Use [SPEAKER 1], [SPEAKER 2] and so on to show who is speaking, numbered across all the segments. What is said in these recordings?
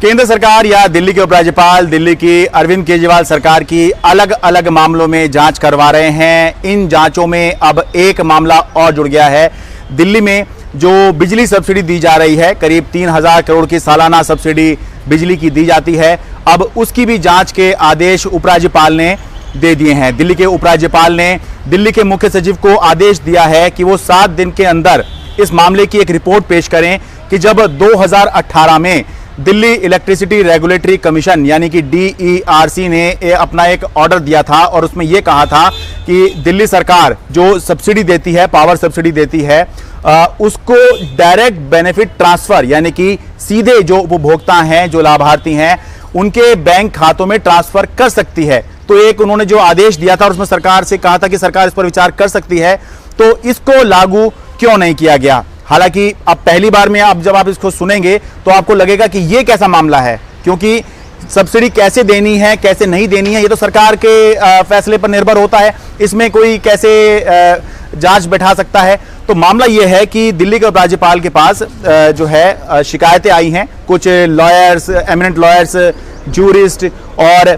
[SPEAKER 1] केंद्र सरकार या दिल्ली के उपराज्यपाल दिल्ली की अरविंद केजरीवाल सरकार की अलग अलग मामलों में जांच करवा रहे हैं। इन जांचों में अब एक मामला और जुड़ गया है। दिल्ली में जो बिजली सब्सिडी दी जा रही है, करीब 3000 करोड़ की सालाना सब्सिडी बिजली की दी जाती है, अब उसकी भी जांच के आदेश उपराज्यपाल ने दे दिए हैं। दिल्ली के उपराज्यपाल ने दिल्ली के मुख्य सचिव को आदेश दिया है कि वो 7 दिन के अंदर इस मामले की एक रिपोर्ट पेश करें कि जब 2018 में दिल्ली इलेक्ट्रिसिटी रेगुलेटरी कमीशन यानी कि DERC ने अपना एक ऑर्डर दिया था और उसमें यह कहा था कि दिल्ली सरकार जो सब्सिडी देती है, पावर सब्सिडी देती है, उसको डायरेक्ट बेनिफिट ट्रांसफर यानी कि सीधे जो उपभोक्ता हैं, जो लाभार्थी हैं, उनके बैंक खातों में ट्रांसफर कर सकती है। तो एक उन्होंने जो आदेश दिया था और उसमें सरकार से कहा था कि सरकार इस पर विचार कर सकती है, तो इसको लागू क्यों नहीं किया गया। हालांकि अब पहली बार में जब आप इसको सुनेंगे तो आपको लगेगा कि ये कैसा मामला है, क्योंकि सब्सिडी कैसे देनी है, कैसे नहीं देनी है, ये तो सरकार के फैसले पर निर्भर होता है। इसमें कोई कैसे जांच बैठा सकता है। तो मामला ये है कि दिल्ली के उपराज्यपाल के पास जो है शिकायतें आई हैं। कुछ लॉयर्स, एमिनेंट लॉयर्स, जूरिस्ट और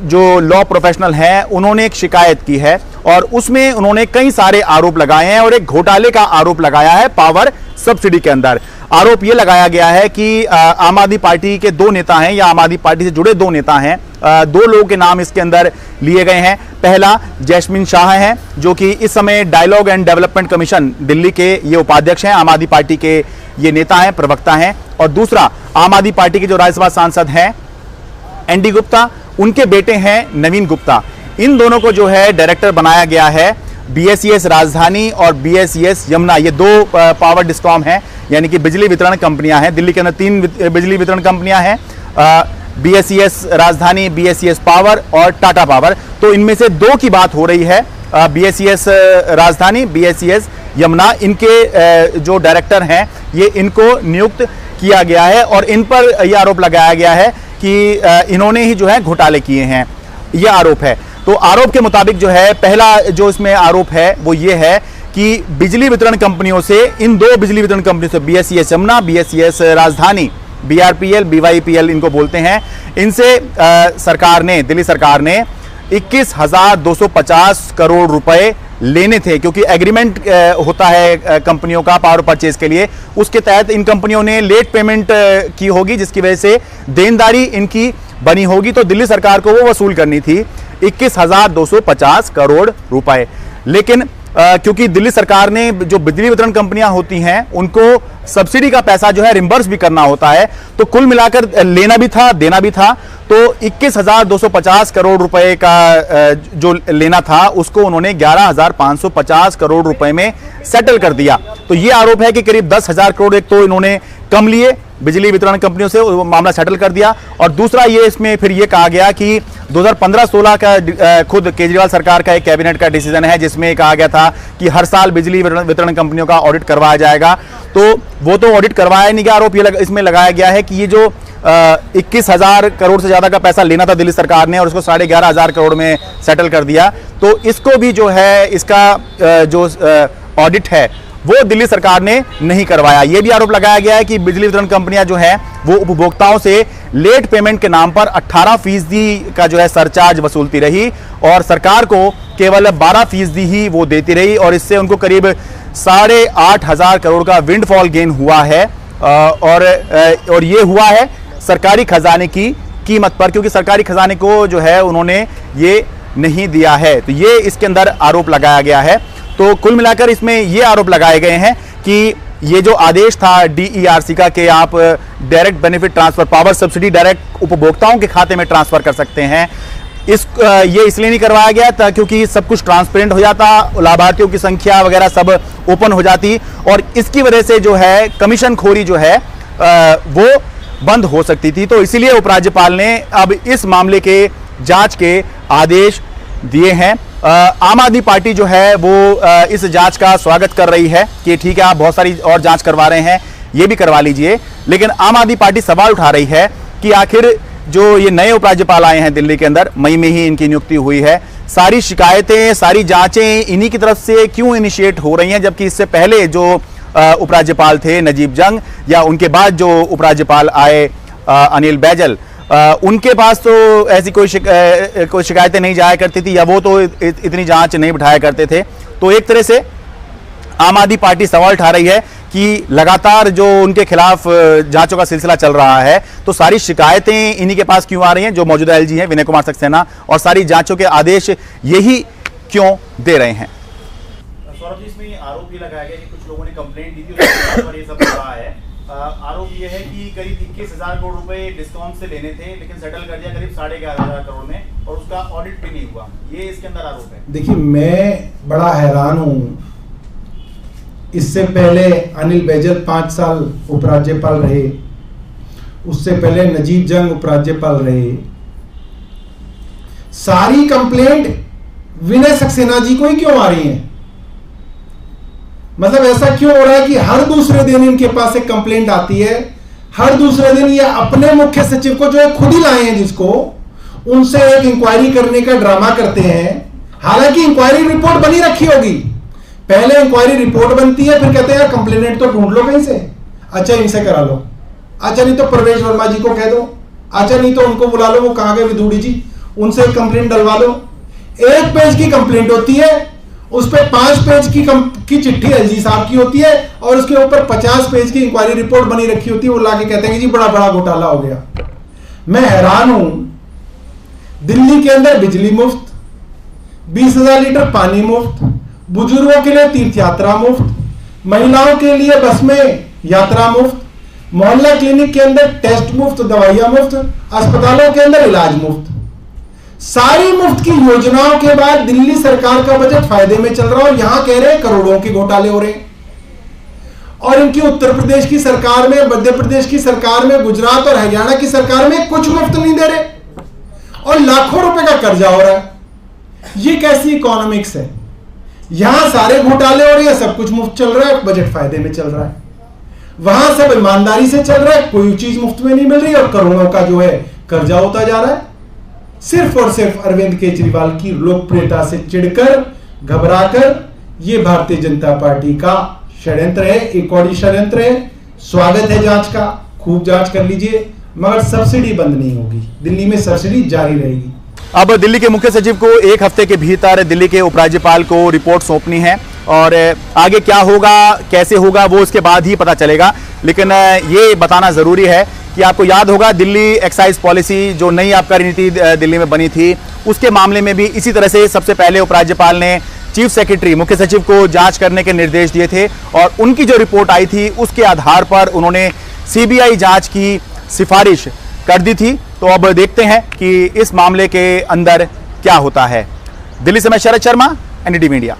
[SPEAKER 1] जो लॉ प्रोफेशनल हैं, उन्होंने एक शिकायत की है और उसमें उन्होंने कई सारे आरोप लगाए हैं और एक घोटाले का आरोप लगाया है पावर सब्सिडी के अंदर। आरोप यह लगाया गया है कि आम आदमी पार्टी के 2 नेता हैं या आम आदमी पार्टी से जुड़े 2 नेता हैं। 2 लोगों के नाम इसके अंदर लिए गए हैं। पहला जैस्मिन शाह हैं, जो कि इस समय dialogue and development commission Delhi के ये उपाध्यक्ष हैं, आम आदमी पार्टी के ये नेता हैं, प्रवक्ता हैं। और दूसरा आम आदमी पार्टी के जो राज्यसभा सांसद हैं ND गुप्ता, उनके बेटे हैं नवीन गुप्ता। इन दोनों को जो है डायरेक्टर बनाया गया है। BSES राजधानी और BSES यमुना, ये 2 पावर डिस्कॉम हैं, यानी कि बिजली वितरण कंपनियां हैं। दिल्ली के अंदर 3 बिजली वितरण कंपनियां हैं, BSES राजधानी, BSES पावर और टाटा पावर। तो इनमें से 2 की बात हो रही है, BSES राजधानी, BSES यमुना। इनके जो डायरेक्टर हैं, ये इनको नियुक्त किया गया है और इन पर यह आरोप लगाया गया है कि इन्होंने ही जो है घोटाले किए हैं, यह आरोप है। तो आरोप के मुताबिक जो है, पहला जो इसमें आरोप है वो ये है कि बिजली वितरण कंपनियों से, इन 2 बिजली वितरण कंपनियों से, BSES यमुना, BSES राजधानी, BRPL, BYPL इनको बोलते हैं, इनसे सरकार ने, दिल्ली सरकार ने 21,250 करोड़ रुपए लेने थे, क्योंकि एग्रीमेंट होता है कंपनियों का पावर परचेज के लिए। उसके तहत इन कंपनियों ने लेट पेमेंट की होगी, जिसकी वजह से देनदारी इनकी बनी होगी, तो दिल्ली सरकार को वो वसूल करनी थी 21,250 करोड़ रुपए। लेकिन क्योंकि दिल्ली सरकार ने, जो बिजली वितरण कंपनियां होती हैं, उनको सब्सिडी का पैसा जो है रिम्बर्स भी करना होता है, तो कुल मिलाकर लेना भी था, देना भी था। तो 21,250 करोड़ रुपए का जो लेना था, उसको उन्होंने 11,550 करोड़ रुपए में सेटल कर दिया। तो ये आरोप है कि करीब 10,000 करोड़ एक तो इन्होंने कम लिए बिजली वितरण कंपनियों से, मामला सेटल कर दिया। और दूसरा ये इसमें फिर ये कहा गया कि 2015-16 का खुद केजरीवाल सरकार का एक कैबिनेट का डिसीजन है, जिसमें कहा गया था कि हर साल बिजली वितरण कंपनियों का ऑडिट करवाया जाएगा। तो वो तो ऑडिट करवाया नहीं गया। आरोप ये इसमें लगाया गया है कि ये जो 21,000 करोड़ से ज्यादा का पैसा लेना था दिल्ली सरकार ने और उसको 11,500 करोड़ में सेटल कर दिया, तो इसको भी जो है, इसका जो ऑडिट है वो दिल्ली सरकार ने नहीं करवाया। यह भी आरोप लगाया गया है कि बिजली वितरण कंपनियां जो हैं, वो उपभोक्ताओं से लेट पेमेंट के नाम पर 18% का जो है सरचार्ज वसूलती रही और सरकार को केवल 12% ही वो देती रही, और इससे उनको करीब 8,500 करोड़ का विंडफॉल गेन हुआ है। और ये हुआ है सरकारी खजाने की कीमत पर, क्योंकि सरकारी खजाने को जो है उन्होंने ये नहीं दिया है। तो ये इसके अंदर आरोप लगाया गया है। तो कुल मिलाकर इसमें ये आरोप लगाए गए हैं कि ये जो आदेश था DERC का कि आप direct benefit transfer, power subsidy direct उपभोक्ताओं के खाते में ट्रांसफर कर सकते हैं, ये इसलिए नहीं करवाया गया था क्योंकि सब कुछ ट्रांसपेरेंट हो जाता, लाभार्थियों की संख्या वगैरह सब ओपन हो जाती, और इसकी वजह से जो है कमीशन खोरी जो है वो बंद हो सकती थी। तो इसीलिए उपराज्यपाल ने अब इस मामले के जांच के आदेश दिए हैं। आम आदमी पार्टी जो है वो इस जांच का स्वागत कर रही है कि ठीक है, आप बहुत सारी और जांच करवा रहे हैं, ये भी करवा लीजिए। लेकिन आम आदमी पार्टी सवाल उठा रही है कि आखिर जो ये नए उपराज्यपाल आए हैं दिल्ली के अंदर, मई में ही इनकी नियुक्ति हुई है, सारी शिकायतें, सारी जांचें इन्हीं की तरफ से क्यों इनिशिएट हो रही हैं, जबकि इससे पहले जो उपराज्यपाल थे नजीब जंग, या उनके बाद जो उपराज्यपाल आए अनिल बैजल, उनके पास तो ऐसी कोई शिकायतें नहीं जाया करती थी, या वो तो इतनी जांच नहीं बिठाया करते थे। तो एक तरह से आम आदमी पार्टी सवाल उठा रही है कि लगातार जो उनके खिलाफ जांचों का सिलसिला चल रहा है, तो सारी शिकायतें इन्हीं के पास क्यों आ रही हैं जो मौजूदा एलजी हैं विनय कुमार सक्सेना, और सारी जांचों के आदेश यही क्यों दे रहे हैं।
[SPEAKER 2] सौरभ जी, इसमें आरोप भी लगाया गया कि कुछ लोगों ने कंप्लेंट दी थी, उसके बाद ये सब हो रहा है। आरोप ये है कि करीब 21,000 करोड़ रुपए डिस्कॉम से लेने थे, लेकिन सेटल कर दिया करीब 11,500 करोड़ में, और उसका ऑडिट भी नहीं हुआ। ये इसके अंदर आरोप है।
[SPEAKER 3] देखिए, मैं बड़ा हैरान हूं। इससे पहले अनिल बैजल 5 साल उपराज्यपाल रहे, उससे पहले नजीब जंग उपराज्यपाल रहे। सारी कंप्लेंट विनय सक्सेना जी को ही क्यों आ रही है? मतलब ऐसा क्यों हो रहा है कि हर दूसरे दिन इनके पास एक कंप्लेंट आती है, हर दूसरे दिन ये अपने मुख्य सचिव को, जो है खुद ही लाए हैं जिसको, उनसे एक इंक्वायरी करने का ड्रामा करते हैं। हालांकि इंक्वायरी रिपोर्ट बनी रखी होगी, पहले इंक्वायरी रिपोर्ट बनती है, फिर कहते हैं कंप्लेनेंट तो ढूंढ लो कहीं से, अच्छा इनसे करा लो, अच्छा नहीं तो प्रवेश वर्मा जी को कह दो, अच्छा नहीं तो उनको बुला लो, वो कहां गए विदुड़ी जी, उनसे एक कंप्लेंट डलवा लो। 1 पेज की कंप्लेंट होती है, उस पे 5 पेज की चिट्ठी एलजी साहब की होती है, और उसके ऊपर 50 पेज की इंक्वायरी रिपोर्ट बनी रखी होती है। वो लाके कहते हैं कि जी बड़ा बड़ा घोटाला हो गया। मैं हैरान हूं, दिल्ली के अंदर बिजली मुफ्त, 20,000 लीटर पानी मुफ्त, बुजुर्गों के लिए तीर्थ यात्रा मुफ्त, महिलाओं के लिए बस में यात्रा मुफ्त, मोहल्ला क्लिनिक के अंदर टेस्ट मुफ्त, दवाइयां मुफ्त, अस्पतालों के अंदर इलाज मुफ्त। सारी मुफ्त की योजनाओं के बाद दिल्ली सरकार का बजट फायदे में चल रहा है, और यहां कह रहे हैं करोड़ों के घोटाले हो रहे हैं। और इनकी उत्तर प्रदेश की सरकार में, मध्य प्रदेश की सरकार में, गुजरात और हरियाणा की सरकार में कुछ मुफ्त नहीं दे रहे, और लाखों रुपए का कर्जा हो रहा है। ये कैसी इकोनॉमिक्स है? यहां सारे घोटाले हो रहे हैं, सब कुछ मुफ्त चल रहा है, बजट फायदे में चल रहा है। वहां सब ईमानदारी से चल रहा है, कोई चीज मुफ्त में नहीं मिल रही, और करोड़ों का जो है कर्जा होता जा रहा है। सिर्फ और सिर्फ अरविंद केजरीवाल की लोकप्रियता से चिढ़कर, घबराकर, ये भारतीय जनता पार्टी का षड्यंत्र है, एक और षड्यंत्र है। स्वागत है जांच का, खूब जांच कर लीजिए, मगर सब्सिडी बंद नहीं होगी, दिल्ली में सब्सिडी जारी रहेगी।
[SPEAKER 1] अब दिल्ली के मुख्य सचिव को 1 हफ्ते के भीतर दिल्ली के उपराज्यपाल को रिपोर्ट सौंपनी है, और आगे क्या होगा, कैसे होगा, वो उसके बाद ही पता चलेगा। लेकिन ये बताना जरूरी है कि आपको याद होगा दिल्ली एक्साइज पॉलिसी, जो नई आबकारी नीति दिल्ली में बनी थी, उसके मामले में भी इसी तरह से सबसे पहले उपराज्यपाल ने चीफ सेक्रेटरी, मुख्य सचिव को जांच करने के निर्देश दिए थे, और उनकी जो रिपोर्ट आई थी उसके आधार पर उन्होंने सीबीआई जांच की सिफारिश कर दी थी। तो अब देखते हैं कि इस मामले के अंदर क्या होता है। दिल्ली से मैं शरद शर्मा, एनडीटीवी मीडिया।